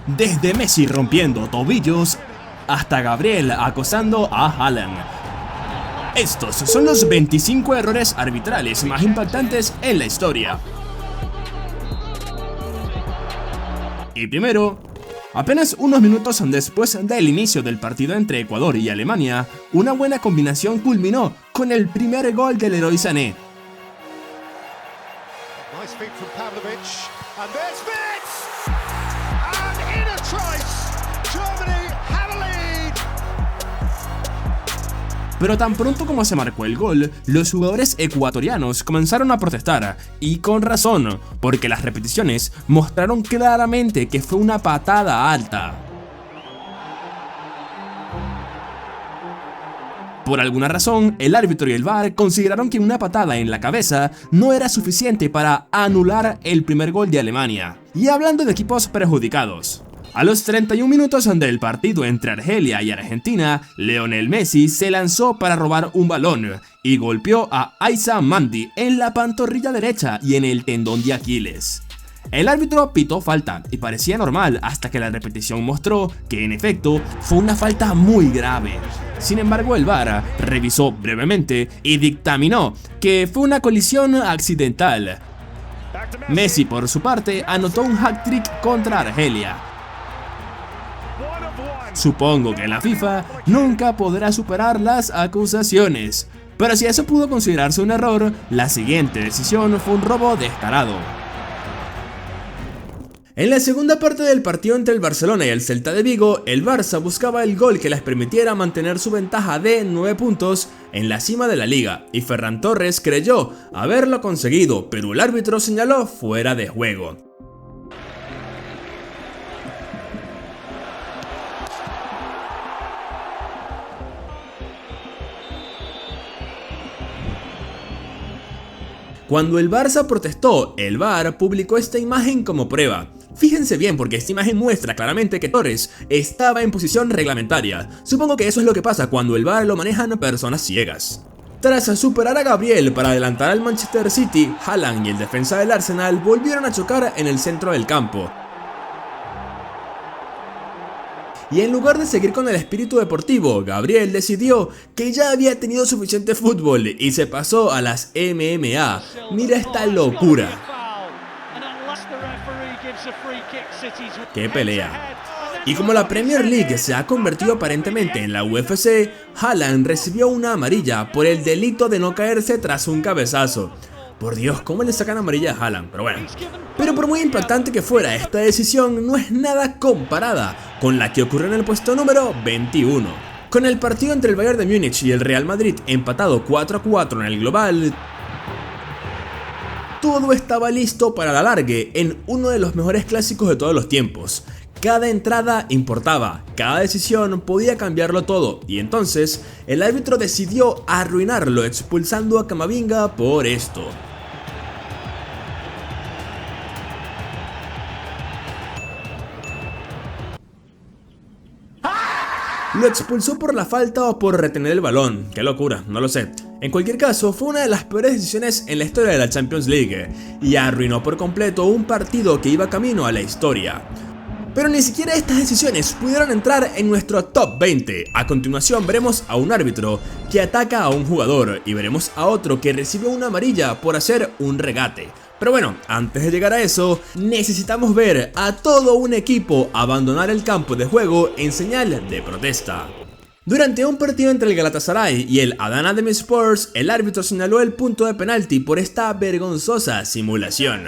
Desde Messi rompiendo tobillos hasta Gabriel acosando a Haaland. Estos son los 25 errores arbitrales más impactantes en la historia. Y primero, apenas unos minutos después del inicio del partido entre Ecuador y Alemania, una buena combinación culminó con el primer gol del Leroy Sané. Nice feed from Pavlovic, and there's Vitz! And in a trice, Germany have a lead! Pero tan pronto como se marcó el gol, los jugadores ecuatorianos comenzaron a protestar, y con razón, porque las repeticiones mostraron claramente que fue una patada alta. Por alguna razón, el árbitro y el VAR consideraron que una patada en la cabeza no era suficiente para anular el primer gol de Alemania. Y hablando de equipos perjudicados, a los 31 minutos del partido entre Argelia y Argentina, Lionel Messi se lanzó para robar un balón y golpeó a Aissa Mandi en la pantorrilla derecha y en el tendón de Aquiles. El árbitro pitó falta y parecía normal hasta que la repetición mostró que en efecto fue una falta muy grave. Sin embargo, el VAR revisó brevemente y dictaminó que fue una colisión accidental. Messi, por su parte, anotó un hat-trick contra Argelia. Supongo que la FIFA nunca podrá superar las acusaciones, pero si eso pudo considerarse un error, la siguiente decisión fue un robo descarado. En la segunda parte del partido entre el Barcelona y el Celta de Vigo, el Barça buscaba el gol que les permitiera mantener su ventaja de 9 puntos en la cima de la liga, y Ferran Torres creyó haberlo conseguido, pero el árbitro señaló fuera de juego. Cuando el Barça protestó, el VAR publicó esta imagen como prueba. Fíjense bien, porque esta imagen muestra claramente que Torres estaba en posición reglamentaria. Supongo que eso es lo que pasa cuando el VAR lo manejan personas ciegas. Tras superar a Gabriel para adelantar al Manchester City, Haaland y el defensa del Arsenal volvieron a chocar en el centro del campo. Y en lugar de seguir con el espíritu deportivo, Gabriel decidió que ya había tenido suficiente fútbol y se pasó a las MMA. Mira esta locura. ¡Qué pelea! Y como la Premier League se ha convertido aparentemente en la UFC, Haaland recibió una amarilla por el delito de no caerse tras un cabezazo. Por Dios, ¿cómo le sacan amarilla a Haaland? Pero bueno. Pero por muy impactante que fuera, esta decisión no es nada comparada con la que ocurrió en el puesto número 21. Con el partido entre el Bayern de Múnich y el Real Madrid empatado 4-4 en el global, todo estaba listo para el alargue en uno de los mejores clásicos de todos los tiempos. Cada entrada importaba, cada decisión podía cambiarlo todo, y entonces el árbitro decidió arruinarlo expulsando a Camavinga por esto. Lo expulsó por la falta o por retener el balón. Qué locura, no lo sé. En cualquier caso, fue una de las peores decisiones en la historia de la Champions League y arruinó por completo un partido que iba camino a la historia. Pero ni siquiera estas decisiones pudieron entrar en nuestro top 20. A continuación veremos a un árbitro que ataca a un jugador y veremos a otro que recibe una amarilla por hacer un regate. Pero bueno, antes de llegar a eso, necesitamos ver a todo un equipo abandonar el campo de juego en señal de protesta. Durante un partido entre el Galatasaray y el Adana Demirspor, el árbitro señaló el punto de penalti por esta vergonzosa simulación.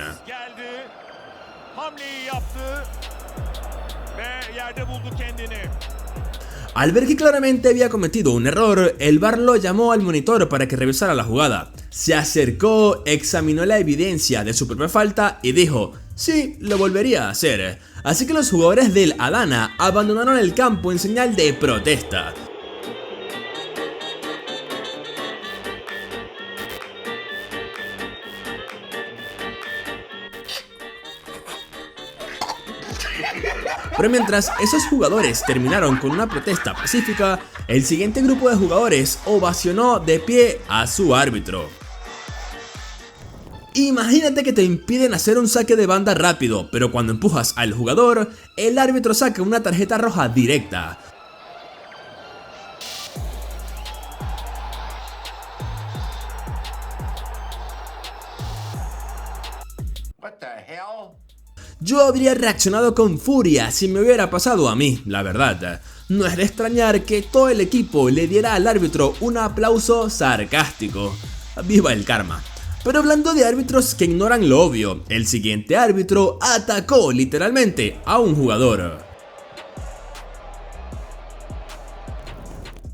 Al ver que claramente había cometido un error, el VAR lo llamó al monitor para que revisara la jugada. Se acercó, examinó la evidencia de su propia falta y dijo: sí, lo volvería a hacer. Así que los jugadores del Adana abandonaron el campo en señal de protesta. Pero mientras esos jugadores terminaron con una protesta pacífica, el siguiente grupo de jugadores ovacionó de pie a su árbitro. Imagínate que te impiden hacer un saque de banda rápido, pero cuando empujas al jugador, el árbitro saca una tarjeta roja directa. Yo habría reaccionado con furia si me hubiera pasado a mí, la verdad. No es de extrañar que todo el equipo le diera al árbitro un aplauso sarcástico. ¡Viva el karma! Pero hablando de árbitros que ignoran lo obvio, el siguiente árbitro atacó literalmente a un jugador.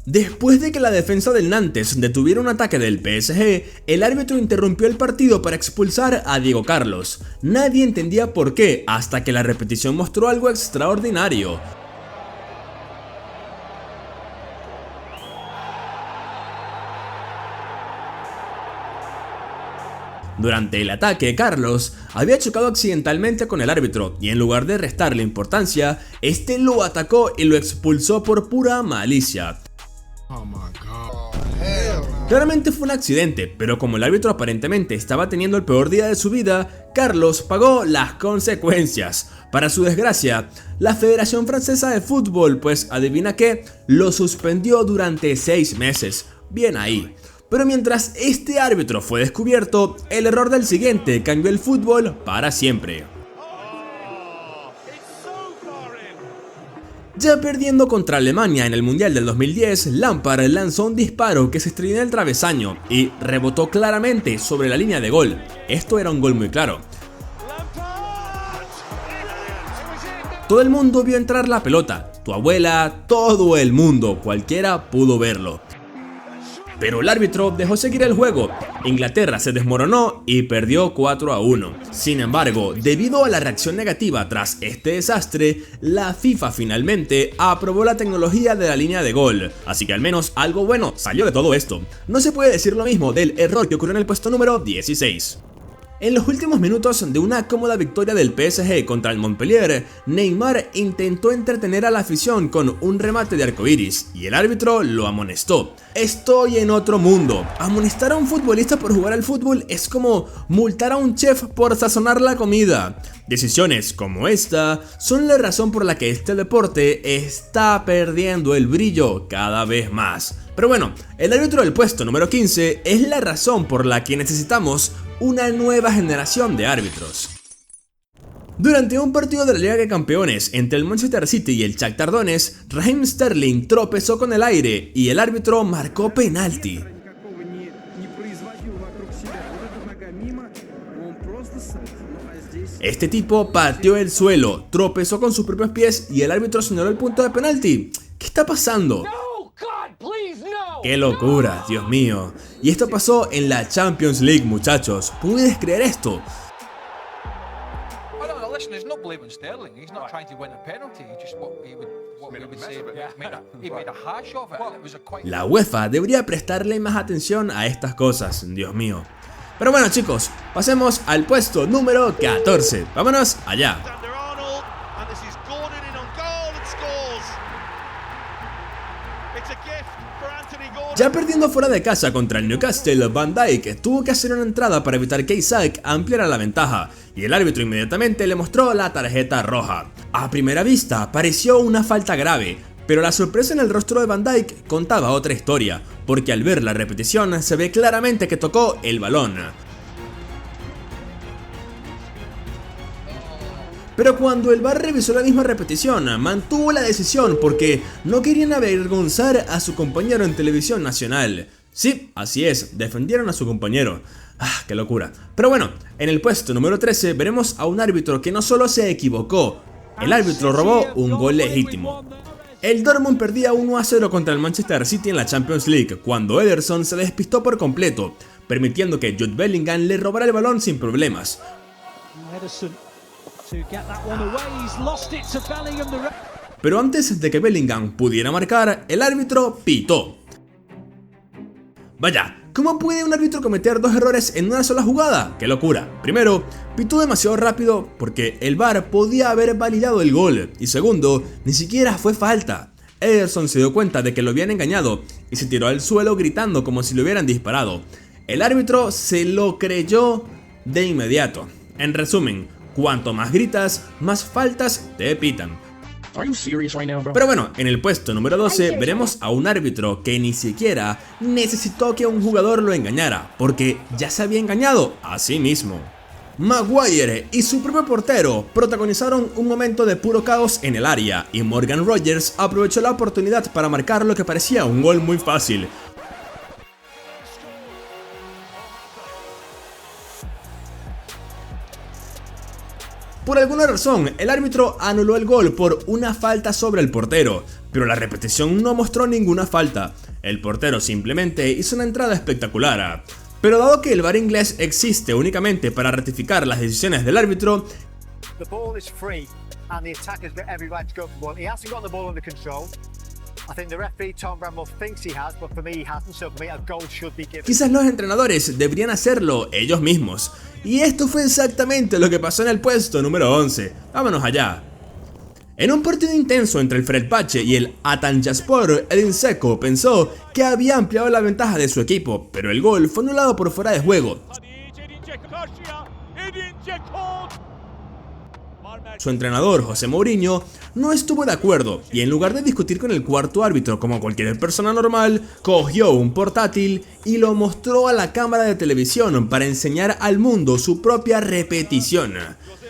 Después de que la defensa del Nantes detuviera un ataque del PSG, el árbitro interrumpió el partido para expulsar a Diego Carlos. Nadie entendía por qué, hasta que la repetición mostró algo extraordinario. Durante el ataque, Carlos había chocado accidentalmente con el árbitro y en lugar de restarle importancia, este lo atacó y lo expulsó por pura malicia. Claramente fue un accidente, pero como el árbitro aparentemente estaba teniendo el peor día de su vida, Carlos pagó las consecuencias. Para su desgracia, la Federación Francesa de Fútbol, pues adivina qué, lo suspendió durante 6 meses. Bien ahí. Pero mientras este árbitro fue descubierto, el error del siguiente cambió el fútbol para siempre. Ya perdiendo contra Alemania en el Mundial del 2010, Lampard lanzó un disparo que se estrelló en el travesaño y rebotó claramente sobre la línea de gol. Esto era un gol muy claro. Todo el mundo vio entrar la pelota, tu abuela, todo el mundo, cualquiera pudo verlo. Pero el árbitro dejó seguir el juego. Inglaterra se desmoronó y perdió 4-1. Sin embargo, debido a la reacción negativa tras este desastre, la FIFA finalmente aprobó la tecnología de la línea de gol. Así que al menos algo bueno salió de todo esto. No se puede decir lo mismo del error que ocurrió en el puesto número 16. En los últimos minutos de una cómoda victoria del PSG contra el Montpellier, Neymar intentó entretener a la afición con un remate de arcoiris y el árbitro lo amonestó. Estoy en otro mundo. Amonestar a un futbolista por jugar al fútbol es como multar a un chef por sazonar la comida. Decisiones como esta son la razón por la que este deporte está perdiendo el brillo cada vez más. Pero bueno, el árbitro del puesto número 15 es la razón por la que necesitamos una nueva generación de árbitros. Durante un partido de la Liga de Campeones entre el Manchester City y el Shakhtar Donetsk, Raheem Sterling tropezó con el aire y el árbitro marcó penalti. Este tipo pateó el suelo, tropezó con sus propios pies y el árbitro señaló el punto de penalti. ¿Qué está pasando? ¡Qué locura, Dios mío! Y esto pasó en la Champions League, muchachos. ¿Puedes creer esto? La UEFA debería prestarle más atención a estas cosas, Dios mío. Pero bueno, chicos, pasemos al puesto número 14. Vámonos allá. Ya perdiendo fuera de casa contra el Newcastle, Van Dijk tuvo que hacer una entrada para evitar que Isaac ampliara la ventaja y el árbitro inmediatamente le mostró la tarjeta roja. A primera vista pareció una falta grave, pero la sorpresa en el rostro de Van Dijk contaba otra historia, porque al ver la repetición se ve claramente que tocó el balón. Pero cuando el VAR revisó la misma repetición, mantuvo la decisión porque no querían avergonzar a su compañero en televisión nacional. Sí, así es, defendieron a su compañero. ¡Qué locura! Pero bueno, en el puesto número 13 veremos a un árbitro que no solo se equivocó, el árbitro robó un gol legítimo. El Dortmund perdía 1-0 contra el Manchester City en la Champions League cuando Ederson se despistó por completo, permitiendo que Jude Bellingham le robara el balón sin problemas. Pero antes de que Bellingham pudiera marcar, el árbitro pitó. Vaya, ¿cómo puede un árbitro cometer dos errores en una sola jugada? ¡Qué locura! Primero, pitó demasiado rápido porque el VAR podía haber validado el gol. Y segundo, ni siquiera fue falta. Ederson se dio cuenta de que lo habían engañado y se tiró al suelo gritando como si lo hubieran disparado. El árbitro se lo creyó de inmediato. En resumen, cuanto más gritas, más faltas te pitan. Pero bueno, en el puesto número 12 veremos a un árbitro que ni siquiera necesitó que un jugador lo engañara, porque ya se había engañado a sí mismo. Maguire y su propio portero protagonizaron un momento de puro caos en el área, y Morgan Rogers aprovechó la oportunidad para marcar lo que parecía un gol muy fácil. Por alguna razón, el árbitro anuló el gol por una falta sobre el portero, pero la repetición no mostró ninguna falta. El portero simplemente hizo una entrada espectacular. Pero dado que el VAR inglés existe únicamente para ratificar las decisiones del árbitro, quizás los entrenadores deberían hacerlo ellos mismos. Y esto fue exactamente lo que pasó en el puesto número 11. Vámonos allá. En un partido intenso entre el Fenerbahçe y el Atanyaspor, Edin Dzeko pensó que había ampliado la ventaja de su equipo, pero el gol fue anulado por fuera de juego. Su entrenador, José Mourinho, no estuvo de acuerdo y en lugar de discutir con el cuarto árbitro como cualquier persona normal, cogió un portátil y lo mostró a la cámara de televisión para enseñar al mundo su propia repetición.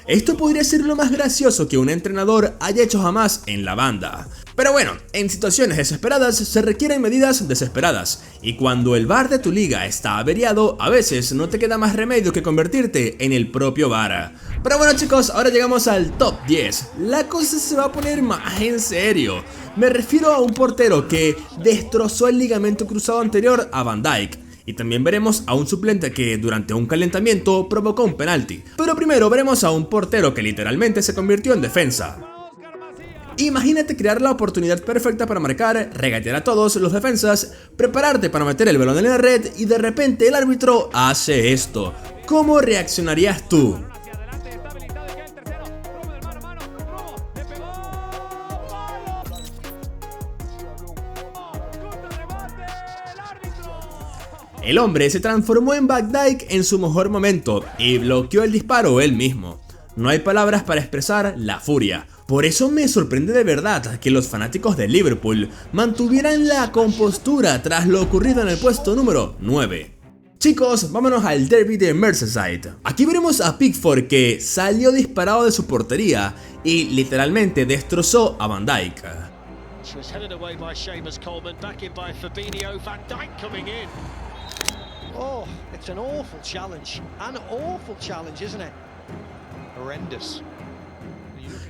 Esto podría ser lo más gracioso que un entrenador haya hecho jamás en la banda. Pero bueno, en situaciones desesperadas se requieren medidas desesperadas, y cuando el VAR de tu liga está averiado, a veces no te queda más remedio que convertirte en el propio VAR. Pero bueno chicos, ahora llegamos al top 10. La cosa se va a poner más en serio. Me refiero a un portero que destrozó el ligamento cruzado anterior a Van Dijk. Y también veremos a un suplente que durante un calentamiento provocó un penalti. Pero primero veremos a un portero que literalmente se convirtió en defensa. Imagínate crear la oportunidad perfecta para marcar, regatear a todos los defensas, prepararte para meter el balón en la red y de repente el árbitro hace esto. ¿Cómo reaccionarías tú? El hombre se transformó en Van Dijk en su mejor momento y bloqueó el disparo él mismo. No hay palabras para expresar la furia. Por eso me sorprende de verdad que los fanáticos de Liverpool mantuvieran la compostura tras lo ocurrido en el puesto número 9. Chicos, vámonos al derby de Merseyside. Aquí veremos a Pickford que salió disparado de su portería y literalmente destrozó a Van Dijk. Oh, it's an awful challenge, isn't it? Horrendous.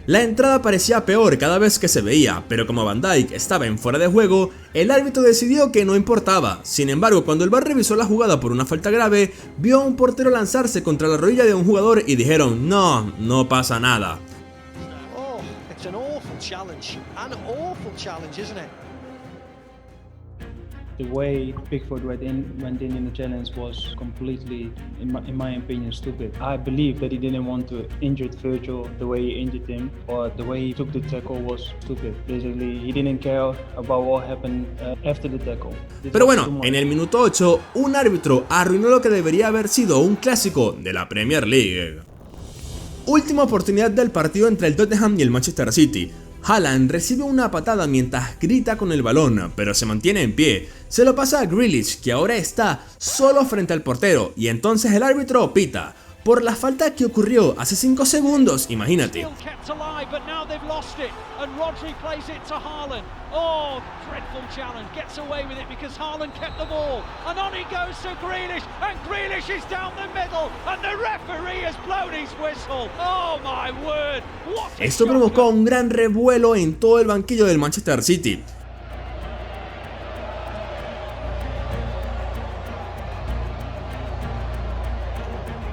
La entrada parecía peor cada vez que se veía, pero como Van Dijk estaba en fuera de juego, el árbitro decidió que no importaba. Sin embargo, cuando el VAR revisó la jugada por una falta grave, vio a un portero lanzarse contra la rodilla de un jugador y dijeron, no pasa nada. Oh, it's an awful challenge, isn't it? The way Pickford went in the challenge was completely, in my opinion, stupid. I believe that he didn't want to injure Virgil the way he injured him, or the way he took the tackle was stupid. Basically, he didn't care about what happened after the tackle. Pero bueno, en el minuto 8, un árbitro arruinó lo que debería haber sido un clásico de la Premier League. Última oportunidad del partido entre el Tottenham y el Manchester City. Haaland recibe una patada mientras grita con el balón, pero se mantiene en pie. Se lo pasa a Grealish, que ahora está solo frente al portero, y entonces el árbitro pita por la falta que ocurrió hace 5 segundos, imagínate. Esto provocó un gran revuelo en todo el banquillo del Manchester City.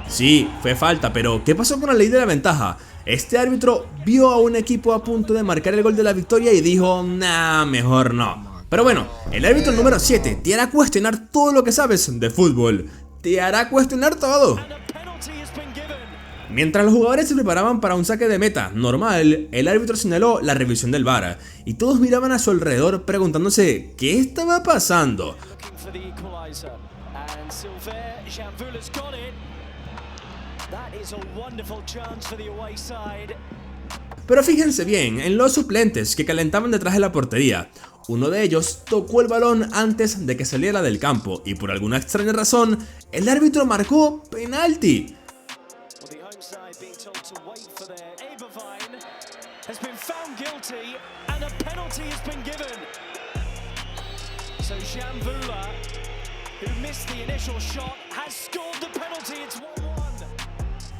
Sí, fue falta, pero ¿qué pasó con la ley de la ventaja? Este árbitro vio a un equipo a punto de marcar el gol de la victoria y dijo, nah, mejor no. Pero bueno, el árbitro número 7 te hará cuestionar todo lo que sabes de fútbol. Te hará cuestionar todo. Mientras los jugadores se preparaban para un saque de meta normal, el árbitro señaló la revisión del VAR y todos miraban a su alrededor preguntándose ¿qué estaba pasando? That is a wonderful chance for the away side. Pero fíjense bien en los suplentes que calentaban detrás de la portería. Uno de ellos tocó el balón antes de que saliera del campo y por alguna extraña razón el árbitro marcó penalti. Well, the home side being told to wait for their Abervine has been found guilty and a penalty has been given. So Jan Vula, who missed the initial shot, has scored the penalty. It's 1-1.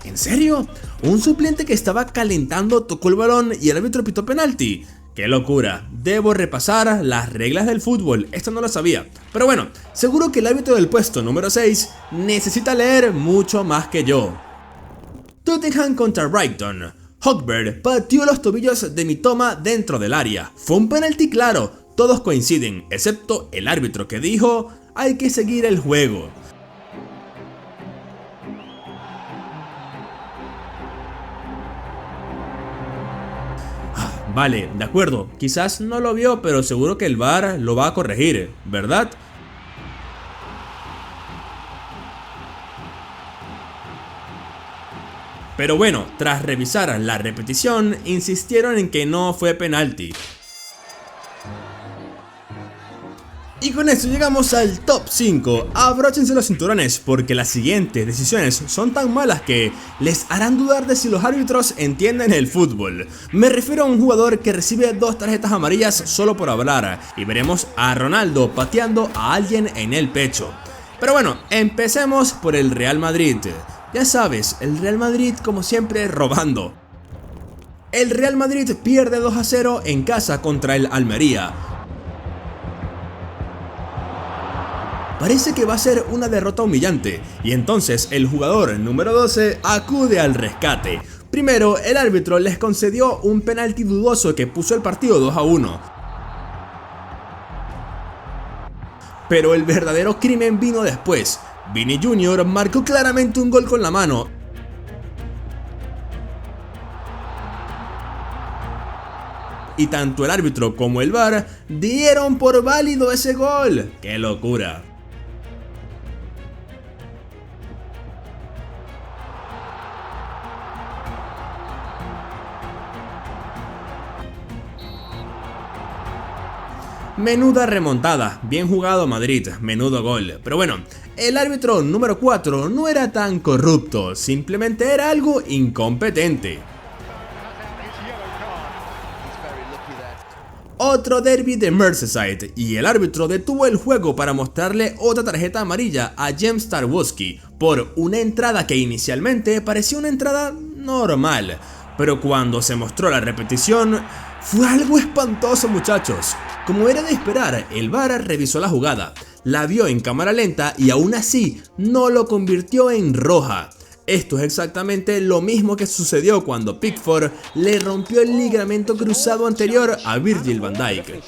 ¿En serio? Un suplente que estaba calentando tocó el balón y el árbitro pitó penalti. ¡Qué locura! Debo repasar las reglas del fútbol, esto no lo sabía. Pero bueno, seguro que el árbitro del puesto número 6 necesita leer mucho más que yo. Tottenham contra Brighton. Hogberg pateó los tobillos de Mitoma dentro del área. Fue un penalti claro, todos coinciden, excepto el árbitro que dijo hay que seguir el juego. Vale, de acuerdo, quizás no lo vio, pero seguro que el VAR lo va a corregir, ¿verdad? Pero bueno, tras revisar la repetición, insistieron en que no fue penalti. Y con esto llegamos al top 5, abróchense los cinturones porque las siguientes decisiones son tan malas que les harán dudar de si los árbitros entienden el fútbol. Me refiero a un jugador que recibe 2 tarjetas amarillas solo por hablar y veremos a Ronaldo pateando a alguien en el pecho. Pero bueno, empecemos por el Real Madrid. Ya sabes, el Real Madrid como siempre robando. El Real Madrid pierde 2-0 en casa contra el Almería. Parece que va a ser una derrota humillante, y entonces el jugador número 12 acude al rescate. Primero, el árbitro les concedió un penalti dudoso que puso el partido 2-1. Pero el verdadero crimen vino después. Vini Jr. marcó claramente un gol con la mano. Y tanto el árbitro como el VAR dieron por válido ese gol. ¡Qué locura! Menuda remontada, bien jugado Madrid, menudo gol. Pero bueno, el árbitro número 4 no era tan corrupto, simplemente era algo incompetente. Otro derbi de Merseyside y el árbitro detuvo el juego para mostrarle otra tarjeta amarilla a James Tarkowski por una entrada que inicialmente parecía una entrada normal, pero cuando se mostró la repetición fue algo espantoso, muchachos. Como era de esperar, el VAR revisó la jugada, la vio en cámara lenta y aún así no lo convirtió en roja. Esto es exactamente lo mismo que sucedió cuando Pickford le rompió el ligamento cruzado anterior a Virgil van Dijk.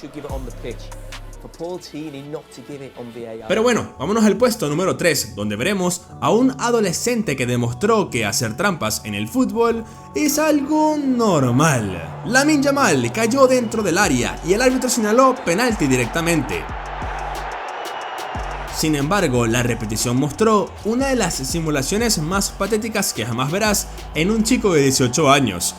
Pero bueno, vámonos al puesto número 3, donde veremos a un adolescente que demostró que hacer trampas en el fútbol es algo normal. Lamine Yamal cayó dentro del área y el árbitro señaló penalti directamente. Sin embargo, la repetición mostró una de las simulaciones más patéticas que jamás verás en un chico de 18 años.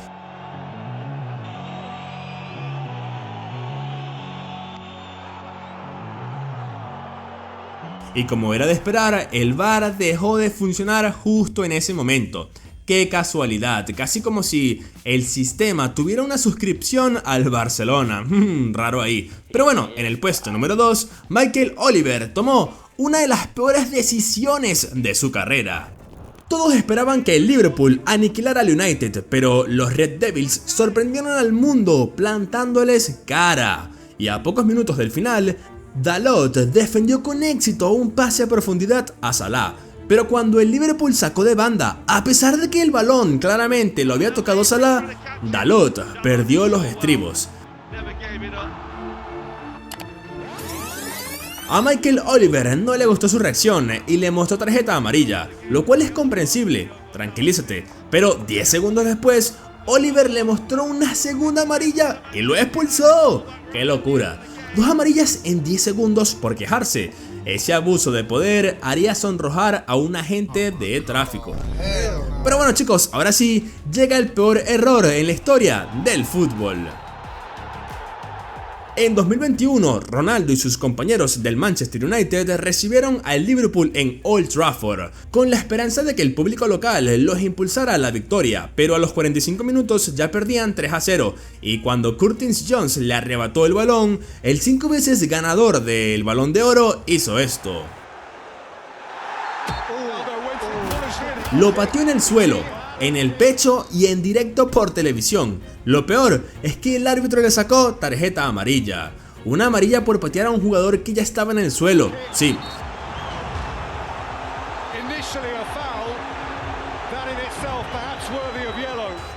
Y como era de esperar, el VAR dejó de funcionar justo en ese momento. ¡Qué casualidad! Casi como si el sistema tuviera una suscripción al Barcelona. Raro ahí. Pero bueno, en el puesto número 2, Michael Oliver tomó una de las peores decisiones de su carrera. Todos esperaban que el Liverpool aniquilara al United, pero los Red Devils sorprendieron al mundo plantándoles cara. Y a pocos minutos del final, Dalot defendió con éxito un pase a profundidad a Salah, pero cuando el Liverpool sacó de banda, a pesar de que el balón claramente lo había tocado Salah, Dalot perdió los estribos. A Michael Oliver no le gustó su reacción y le mostró tarjeta amarilla, lo cual es comprensible, tranquilízate, pero 10 segundos después, Oliver le mostró una segunda amarilla y lo expulsó. ¡Qué locura! 2 amarillas en 10 segundos por quejarse. ese abuso de poder haría sonrojar a un agente de tráfico. Pero bueno chicos, ahora sí, llega el peor error en la historia del fútbol. En 2021, Ronaldo y sus compañeros del Manchester United recibieron al Liverpool en Old Trafford, con la esperanza de que el público local los impulsara a la victoria, pero a los 45 minutos ya perdían 3-0, y cuando Curtis Jones le arrebató el balón, el 5 veces ganador del Balón de Oro hizo esto. Lo pateó en el suelo, en el pecho y en directo por televisión. Lo peor es que el árbitro le sacó tarjeta amarilla. Una amarilla por patear a un jugador que ya estaba en el suelo. Sí.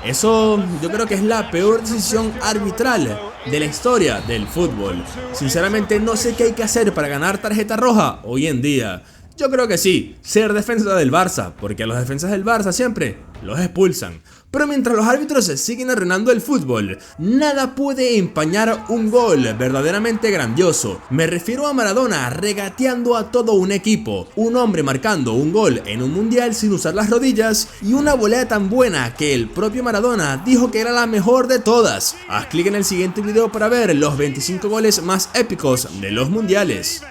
Eso yo creo que es la peor decisión arbitral de la historia del fútbol. Sinceramente no sé qué hay que hacer para ganar tarjeta roja hoy en día. Yo creo que sí, ser defensa del Barça, porque a los defensas del Barça siempre los expulsan. Pero mientras los árbitros siguen arruinando el fútbol, nada puede empañar un gol verdaderamente grandioso. Me refiero a Maradona regateando a todo un equipo, un hombre marcando un gol en un mundial sin usar las rodillas y una volea tan buena que el propio Maradona dijo que era la mejor de todas. Haz clic en el siguiente video para ver los 25 goles más épicos de los mundiales.